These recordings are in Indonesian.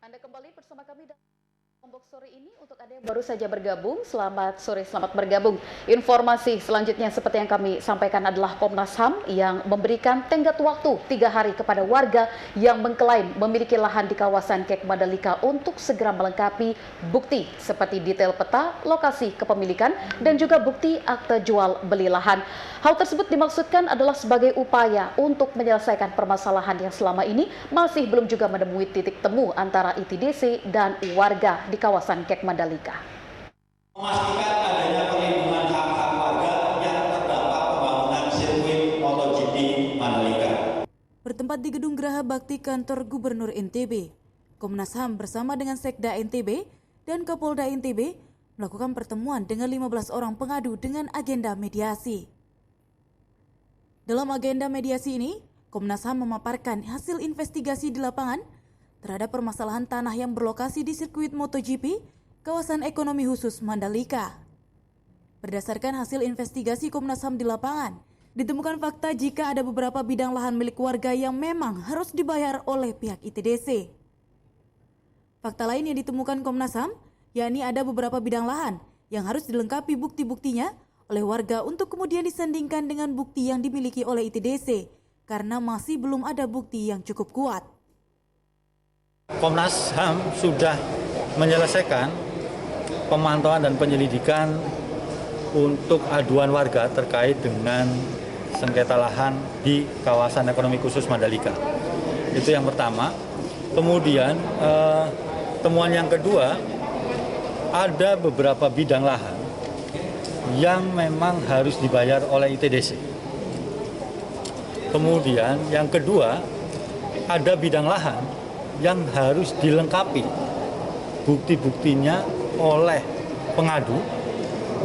Anda kembali bersama kami dalam Lombok sore ini. Untuk Anda yang baru saja bergabung, selamat sore, selamat bergabung. Informasi selanjutnya seperti yang kami sampaikan adalah Komnas HAM yang memberikan tenggat waktu 3 hari kepada warga yang mengklaim memiliki lahan di kawasan Kek Mandalika untuk segera melengkapi bukti seperti detail peta, lokasi kepemilikan, dan juga bukti akte jual beli lahan. Hal tersebut dimaksudkan adalah sebagai upaya untuk menyelesaikan permasalahan yang selama ini masih belum juga menemui titik temu antara ITDC dan warga di kawasan Kek Mandalika. Memastikan adanya perlindungan hak-hak warga yang terdampak pembangunan sirkuit MotoGP Mandalika. Bertempat di Gedung Geraha Bakti Kantor Gubernur NTB, Komnas HAM bersama dengan Sekda NTB dan Kapolda NTB melakukan pertemuan dengan 15 orang pengadu dengan agenda mediasi. Dalam agenda mediasi ini, Komnas HAM memaparkan hasil investigasi di lapangan terhadap permasalahan tanah yang berlokasi di sirkuit MotoGP, kawasan ekonomi khusus Mandalika. Berdasarkan hasil investigasi Komnas HAM di lapangan, ditemukan fakta jika ada beberapa bidang lahan milik warga yang memang harus dibayar oleh pihak ITDC. Fakta lain yang ditemukan Komnas HAM, yakni ada beberapa bidang lahan yang harus dilengkapi bukti-buktinya oleh warga untuk kemudian disandingkan dengan bukti yang dimiliki oleh ITDC, karena masih belum ada bukti yang cukup kuat. Komnas HAM sudah menyelesaikan pemantauan dan penyelidikan untuk aduan warga terkait dengan sengketa lahan di kawasan ekonomi khusus Mandalika. Itu yang pertama. Kemudian temuan yang kedua, ada beberapa bidang lahan yang memang harus dibayar oleh ITDC. Kemudian yang kedua, ada bidang lahan yang harus dilengkapi bukti-buktinya oleh pengadu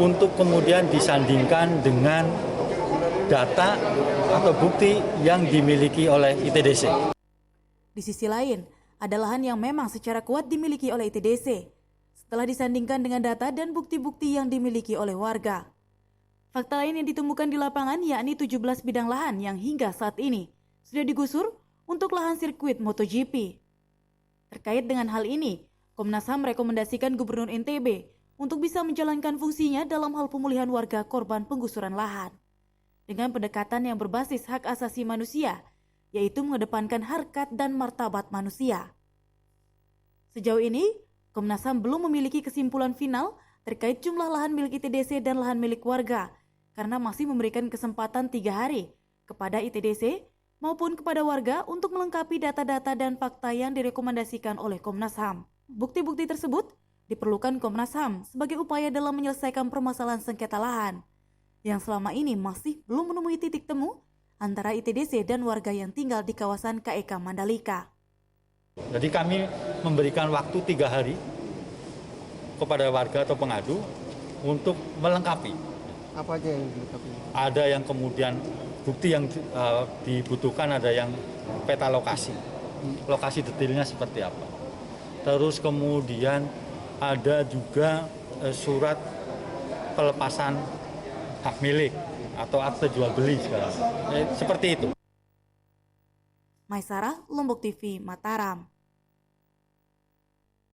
untuk kemudian disandingkan dengan data atau bukti yang dimiliki oleh ITDC. Di sisi lain, ada lahan yang memang secara kuat dimiliki oleh ITDC setelah disandingkan dengan data dan bukti-bukti yang dimiliki oleh warga. Fakta lain yang ditemukan di lapangan yakni 17 bidang lahan yang hingga saat ini sudah digusur untuk lahan sirkuit MotoGP. Terkait dengan hal ini, Komnas HAM merekomendasikan Gubernur NTB untuk bisa menjalankan fungsinya dalam hal pemulihan warga korban penggusuran lahan dengan pendekatan yang berbasis hak asasi manusia, yaitu mengedepankan harkat dan martabat manusia. Sejauh ini, Komnas HAM belum memiliki kesimpulan final terkait jumlah lahan milik ITDC dan lahan milik warga, karena masih memberikan kesempatan 3 hari kepada ITDC maupun kepada warga untuk melengkapi data-data dan fakta yang direkomendasikan oleh Komnas HAM. Bukti-bukti tersebut diperlukan Komnas HAM sebagai upaya dalam menyelesaikan permasalahan sengketa lahan yang selama ini masih belum menemui titik temu antara ITDC dan warga yang tinggal di kawasan KEK Mandalika. Jadi kami memberikan waktu 3 hari kepada warga atau pengadu untuk melengkapi. Apa aja yang dilengkapi? Ada yang kemudian bukti yang dibutuhkan, ada yang peta lokasi. Lokasi detailnya seperti apa. Terus kemudian ada juga surat pelepasan hak milik atau akte jual beli sekarang. Seperti itu. Maisarah, Lombok TV, Mataram.